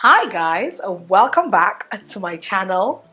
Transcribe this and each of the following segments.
Hi guys, welcome back to my channel.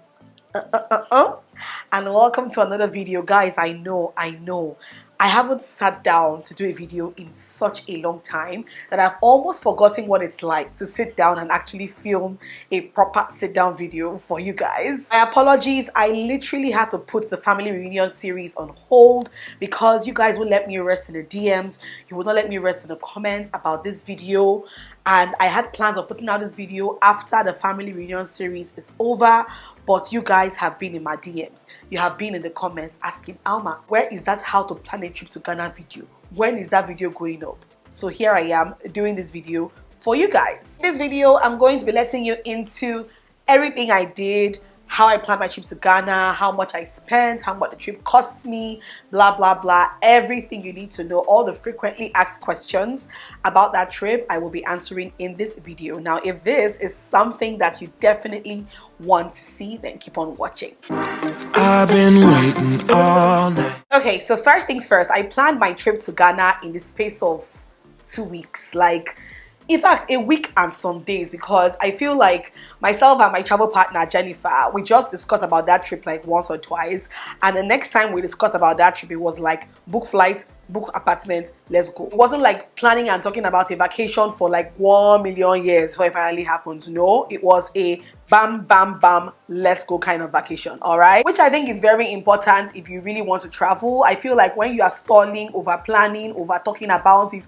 And welcome to another video. Guys, I know I haven't sat down to do a video in such a long time that I've almost forgotten what it's like to sit down and actually film a proper sit down video for you guys. My apologies, I literally had to put the family reunion series on hold because you guys won't let me rest in the DMs. You will not let me rest in the comments about this video. And I had plans of putting out this video after the family reunion series is over, but you guys have been in my DMs. You have been in the comments asking, Alma, where is that how to plan a trip to Ghana video? When is that video going up? So here I am doing this video for you guys. In this video, I'm going to be letting you into everything I did, how I planned my trip to Ghana, how much I spent, how much the trip cost me, blah, blah, blah. Everything you need to know, all the frequently asked questions about that trip, I will be answering in this video. Now, if this is something that you definitely want to see, then keep on watching. I've been waiting all night. Okay, so first things first, I planned my trip to Ghana in the space of 2 weeks. In fact, a week and some days, because I feel like myself and my travel partner Jennifer, we just discussed about that trip like once or twice, and the next time we discussed about that trip, it was like book flights, book apartments, let's go. It wasn't like planning and talking about a vacation for like 1,000,000 years before it finally happens. No, it was a bam bam bam, let's go kind of vacation. All right, which I think is very important if you really want to travel. I feel like when you are stalling, over planning, over talking about it,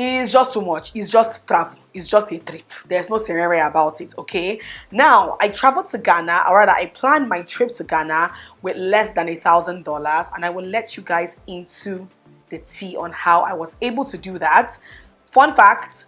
it's just too much. It's just travel. It's just a trip. There's no scenario about it, okay? Now, I traveled to Ghana, or rather, I planned my trip to Ghana with less than $1,000, and I will let you guys into the tea on how I was able to do that. Fun fact,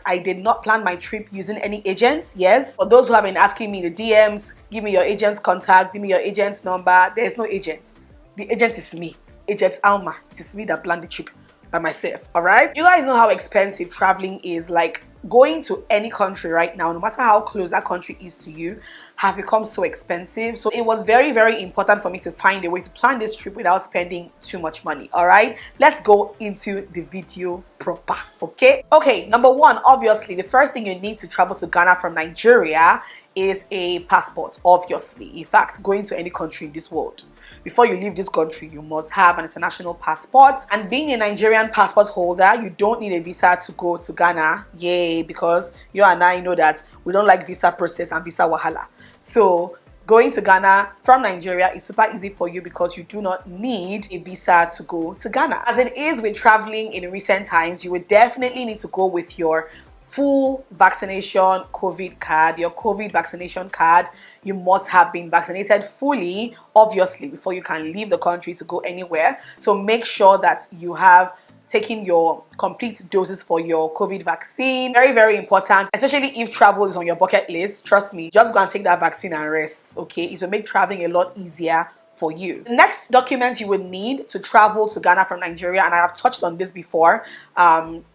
I did not plan my trip using any agents. Yes, for those who have been asking me in the DMs, give me your agent's contact, give me your agent's number. There's no agent. The agent is me, Agent Alma. It is me that planned the trip by myself. All right, you guys know how expensive traveling is. Like, going to any country right now, no matter how close that country is to you, has become so expensive. So it was very, very important for me to find a way to plan this trip without spending too much money. All right, let's go into the video proper. Okay, number one, obviously the first thing you need to travel to Ghana from Nigeria is a passport. Obviously, in fact, going to any country in this world, before you leave this country, you must have an international passport. And being a Nigerian passport holder, you don't need a visa to go to Ghana. Yay, because you and I know that we don't like visa process and visa wahala. So going to Ghana from Nigeria is super easy for you because you do not need a visa to go to Ghana. As it is with traveling in recent times, you would definitely need to go with your full vaccination COVID card, your COVID vaccination card. You must have been vaccinated fully, obviously, before you can leave the country to go anywhere. So make sure that you have taken your complete doses for your COVID vaccine. Very, very important, especially if travel is on your bucket list. Trust me, just go and take that vaccine and rest, okay? It will make traveling a lot easier for you. The next documents you would need to travel to Ghana from Nigeria, and I have touched on this before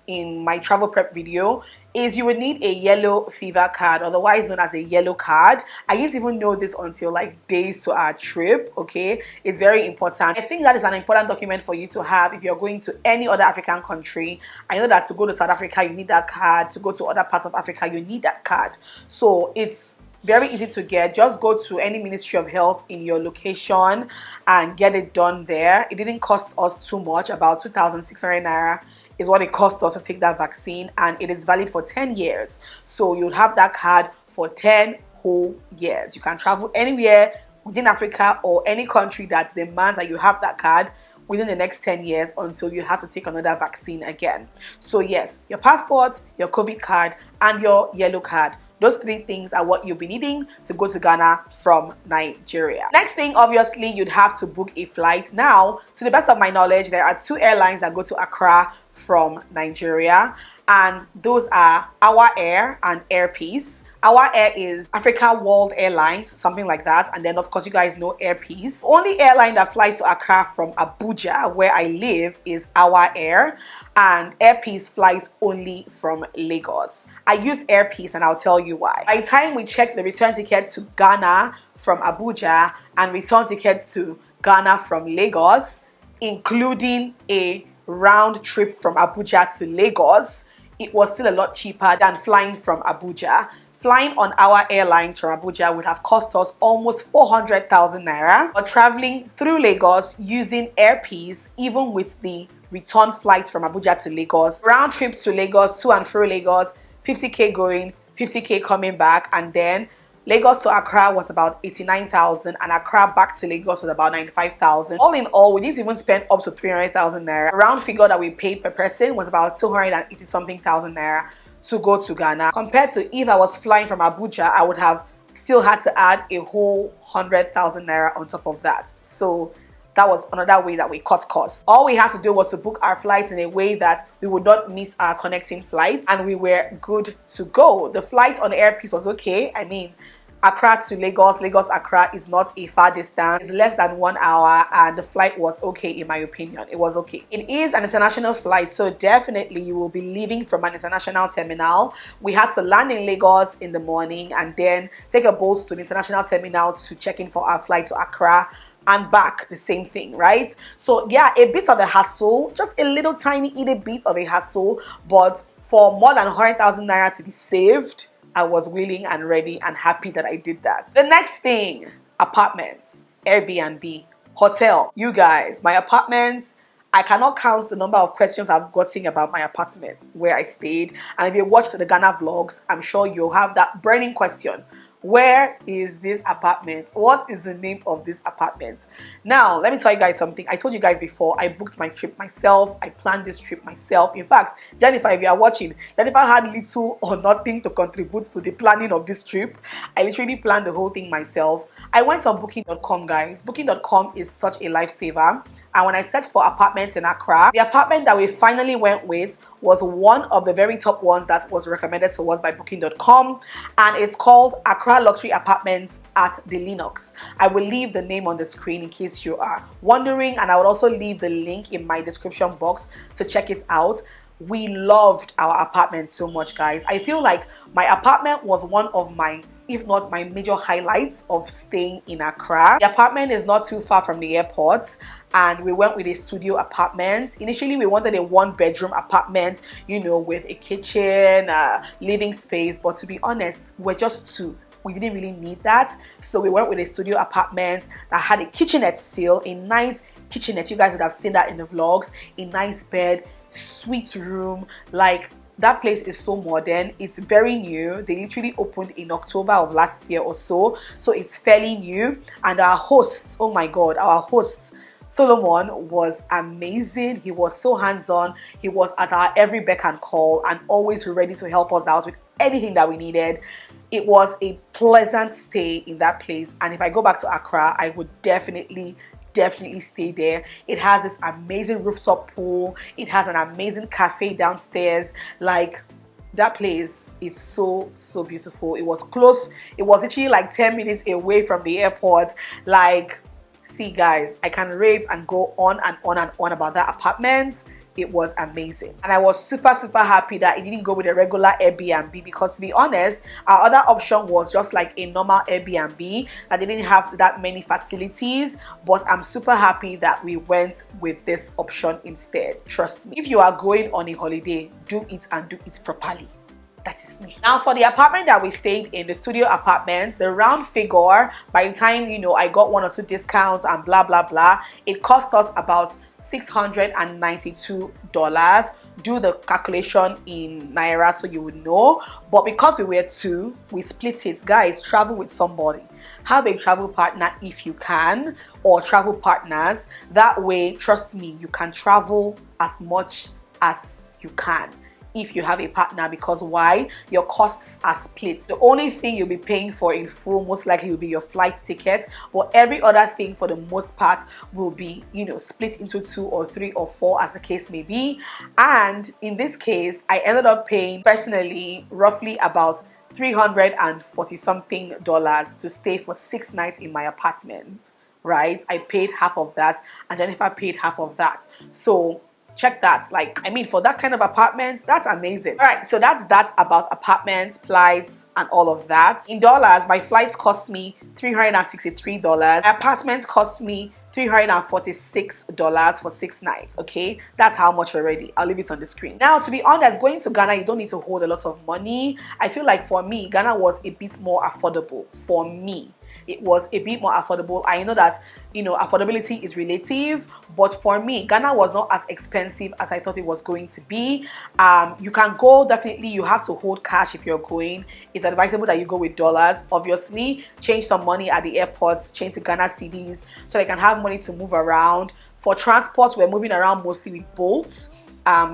in my travel prep video, is you would need a yellow fever card, otherwise known as a yellow card. I didn't even know this until like days to our trip, okay? It's very important. I think that is an important document for you to have if you're going to any other African country. I know that to go to South Africa, you need that card. To go to other parts of Africa, you need that card. So it's very easy to get. Just go to any Ministry of Health in your location and get it done there. It didn't cost us too much, about 2,600 naira is what it cost us to take that vaccine, and it is valid for 10 years. So you'll have that card for 10 whole years. You can travel anywhere within Africa or any country that demands that you have that card within the next 10 years until you have to take another vaccine again. So yes, your passport, your COVID card, and your yellow card. Those three things are what you'll be needing to go to Ghana from Nigeria. Next thing, obviously, you'd have to book a flight. Now, to the best of my knowledge, there are 2 airlines that go to Accra from Nigeria, and those are Our Air and Air Peace. Our Air is Africa World Airlines, something like that. And then, of course, you guys know Air Peace. The only airline that flies to Accra from Abuja, where I live, is Our Air. And Air Peace flies only from Lagos. I used Air Peace and I'll tell you why. By the time we checked the return ticket to Ghana from Abuja and return tickets to Ghana from Lagos, including a round trip from Abuja to Lagos, it was still a lot cheaper than flying from Abuja. Flying on our airlines from Abuja would have cost us almost 400,000 naira. But traveling through Lagos using Airpeace, even with the return flights from Abuja to Lagos, round trip to Lagos, to and fro Lagos, 50k going, 50k coming back, and then Lagos to Accra was about 89,000 and Accra back to Lagos was about 95,000. All in all, we didn't even spend up to 300,000 naira. The round figure that we paid per person was about 280 something thousand naira to go to Ghana. Compared to if I was flying from Abuja, I would have still had to add a whole 100,000 naira on top of that. So that was another way that we cut costs. All we had to do was to book our flights in a way that we would not miss our connecting flights, and we were good to go. The flight on Airpeace was okay. I mean, Accra to Lagos, Lagos Accra is not a far distance. It's less than 1 hour, and the flight was okay in my opinion. It was okay. It is an international flight, so definitely you will be leaving from an international terminal. We had to land in Lagos in the morning and then take a boat to the international terminal to check in for our flight to Accra and back, the same thing, right? So yeah, a bit of a hassle, just a little tiny bit of a hassle, but for more than 100,000 naira to be saved, I was willing and ready and happy that I did that. The next thing, apartments, Airbnb, hotel. You guys, my apartment, I cannot count the number of questions I've gotten about my apartment where I stayed. And if you watched the Ghana vlogs, I'm sure you'll have that burning question. Where is this apartment? What is the name of this apartment? Now, let me tell you guys something. I told you guys before, I booked my trip myself. I planned this trip myself. In fact, Jennifer, if you are watching, Jennifer had little or nothing to contribute to the planning of this trip. I literally planned the whole thing myself. I went on booking.com, guys. Booking.com is such a lifesaver. And when I searched for apartments in Accra, the apartment that we finally went with was one of the very top ones that was recommended to us by Booking.com. And it's called Accra Luxury Apartments at the Lenox. I will leave the name on the screen in case you are wondering. And I will also leave the link in my description box to check it out. We loved our apartment so much, guys. I feel like my apartment was one of my, if not my major highlights of staying in Accra. The apartment is not too far from the airport, and we went with a studio apartment. Initially, we wanted a 1-bedroom apartment, you know, with a kitchen, living space, but to be honest, we're just two. We didn't really need that, so we went with a studio apartment that had a kitchenette still, a nice kitchenette. You guys would have seen that in the vlogs. A nice bed, sweet room, like that place is so modern. It's very new. They literally opened in October of last year or so it's fairly new. And our hosts, oh my god, our hosts Solomon was amazing. He was so hands-on. He was at our every beck and call and always ready to help us out with anything that we needed. It was a pleasant stay in that place, and if I go back to Accra, I would definitely stay there. It has this amazing rooftop pool. It has an amazing cafe downstairs. Like, that place is so beautiful. It was close. It was literally like 10 minutes away from the airport. Like, see guys, I can rave and go on and on and on about that apartment. It was amazing, and I was super happy that it didn't go with a regular Airbnb, because to be honest, our other option was just like a normal Airbnb that didn't have that many facilities. But I'm super happy that we went with this option instead. Trust me, if you are going on a holiday, do it and do it properly. That is me. Now, for the apartment that we stayed in, the studio apartment, the round figure, by the time, you know, I got 1 or 2 discounts and blah blah, it cost us about $692. Do the calculation in naira so you would know. But because we were two, we split it. Guys, travel with somebody. Have a travel partner if you can, or travel partners. That way, trust me, you can travel as much as you can if you have a partner, because why? Your costs are split. The only thing you'll be paying for in full most likely will be your flight ticket, but every other thing for the most part will be, you know, split into 2 or 3 or 4 as the case may be. And in this case, I ended up paying personally roughly about $340 something to stay for 6 nights in my apartment, right? I paid half of that and Jennifer paid half of that. So check that. Like, I mean, for that kind of apartment, that's amazing. All right, so that's that about apartments, flights, and all of that. In dollars, my flights cost me $363. My apartments cost me $346 for 6 nights. Okay, that's how much already. I'll leave it on the screen. Now, to be honest, going to Ghana, you don't need to hold a lot of money. I feel like for me, Ghana was a bit more affordable. For me, it was a bit more affordable. I know that, you know, affordability is relative, but for me, Ghana was not as expensive as I thought it was going to be. You can go, definitely. You have to hold cash if you're going. It's advisable that you go with dollars. Obviously, change some money at the airports, change to Ghana cedis so they can have money to move around. For transport, we're moving around mostly with Bolts.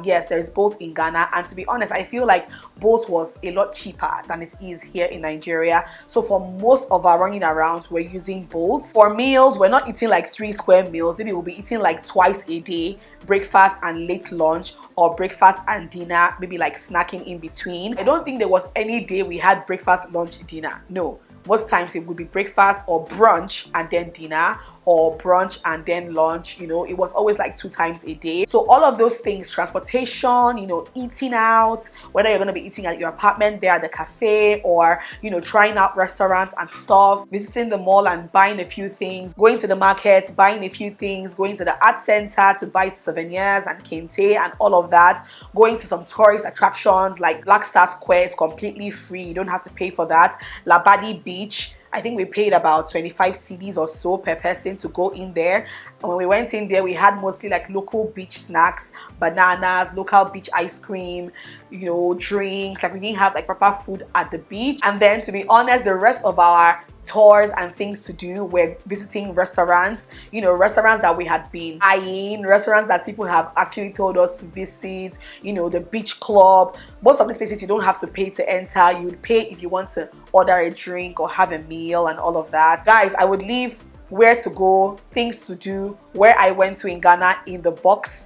Yes, there is Bolt in Ghana, and to be honest, I feel like Bolt was a lot cheaper than it is here in Nigeria. So for most of our running around, we're using Bolt. For meals, we're not eating like 3 square meals. Maybe we'll be eating like twice a day, breakfast and late lunch, or breakfast and dinner, maybe like snacking in between. I don't think there was any day we had breakfast, lunch, dinner. No. Most times it would be breakfast or brunch and then dinner, or brunch and then lunch. You know, it was always like 2 times a day. So all of those things, transportation, you know, eating out, whether you're going to be eating at your apartment, there at the cafe, or, you know, trying out restaurants and stuff, visiting the mall and buying a few things, going to the market, buying a few things, going to the art center to buy souvenirs and kente and all of that, going to some tourist attractions like Black Star Square is completely free. You don't have to pay for that. Labadi Beach, I think we paid about 25 cedis or so per person to go in there. And when we went in there, we had mostly like local beach snacks, bananas, local beach ice cream, you know, drinks. Like we didn't have like proper food at the beach. And then, to be honest, the rest of our tours and things to do, we're visiting restaurants, you know, restaurants that we had been eyeing, restaurants that people have actually told us to visit, you know, the beach club. Most of these places you don't have to pay to enter. You would pay if you want to order a drink or have a meal and all of that. Guys, I would leave where to go, things to do, where I went to in Ghana in the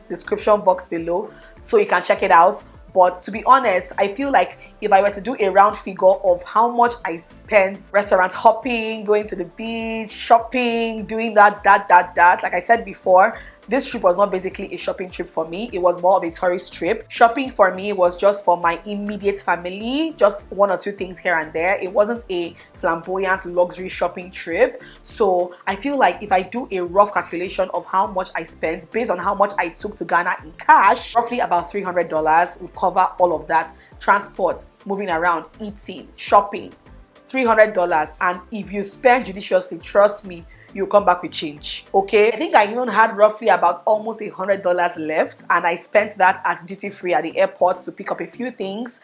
description box below, so you can check it out. But to be honest, I feel like if I were to do a round figure of how much I spent restaurant hopping, going to the beach, shopping, doing that, like I said before, this trip was not basically a shopping trip for me. It was more of a tourist trip. Shopping for me was just for my immediate family, just 1 or 2 things here and there. It wasn't a flamboyant luxury shopping trip. So I feel like if I do a rough calculation of how much I spent based on how much I took to Ghana in cash, roughly about $300 would cover all of that. Transport, moving around, eating, shopping, $300. And if you spend judiciously, trust me, you'll come back with change. Okay, I think I even had roughly about almost $100 left, and I spent that at duty free at the airport to pick up a few things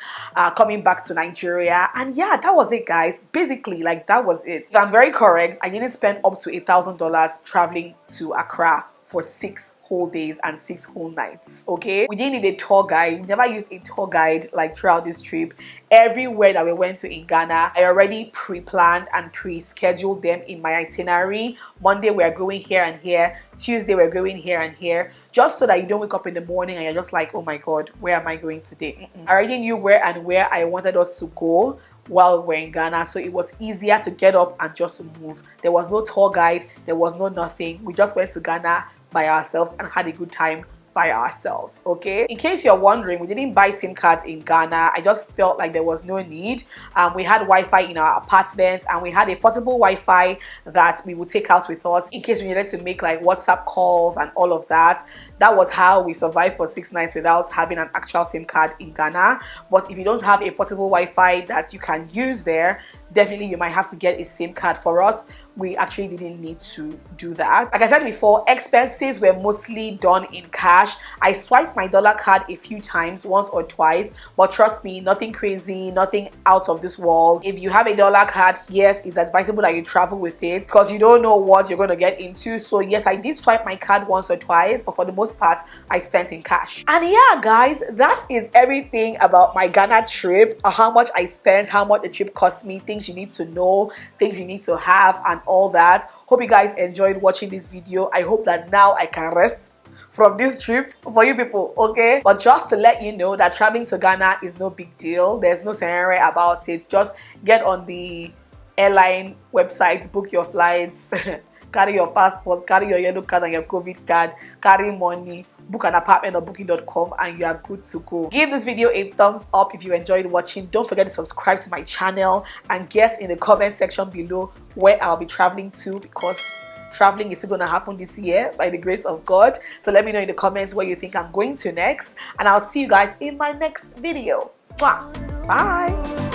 coming back to Nigeria. And yeah, that was it, guys. Basically, like, that was it. If I'm very correct, I didn't spend up to $1,000 traveling to Accra for 6 whole days and 6 whole nights. Okay, we didn't need a tour guide. We never used a tour guide like throughout this trip. Everywhere that we went to in Ghana, I already pre-planned and pre-scheduled them in my itinerary. Monday we're going here and here, Tuesday we're going here and here, just so that you don't wake up in the morning and you're just like, oh my god, where am I going today? I already knew where I wanted us to go while we're in Ghana, so it was easier to get up and just to move. There was no tour guide, there was no nothing. We just went to Ghana by ourselves and had a good time by ourselves. Okay, in case you're wondering, we didn't buy SIM cards in Ghana. I just felt like there was no need. We had Wi-Fi in our apartment, and we had a portable Wi-Fi that we would take out with us in case we needed to make like WhatsApp calls and all of that. That was how we survived for 6 nights without having an actual SIM card in Ghana. But if you don't have a portable Wi-Fi that you can use there, definitely you might have to get a SIM card. For us, we actually didn't need to do that. Like I said before, expenses were mostly done in cash. I swiped my dollar card a few times, once or twice, but trust me, nothing crazy, nothing out of this world. If you have a dollar card, yes, it's advisable that you travel with it because you don't know what you're going to get into. So yes, I did swipe my card once or twice, but for the most part, I spent in cash. And yeah, guys, that is everything about my Ghana trip. How much I spent, how much the trip cost me, things you need to know, things you need to have, and all that. Hope you guys enjoyed watching this video. I hope that now I can rest from this trip for you people, okay? But just to let you know that traveling to Ghana is no big deal. There's no scenario about it. Just get on the airline websites, book your flights, carry your passport, carry your yellow card and your COVID card, carry money, book an apartment on booking.com, and you are good to go. Give this video a thumbs up if you enjoyed watching. Don't forget to subscribe to my channel and guess in the comment section below where I'll be traveling to, because traveling is still going to happen this year by the grace of God. So let me know in the comments where you think I'm going to next, and I'll see you guys in my next video. Mwah. Bye.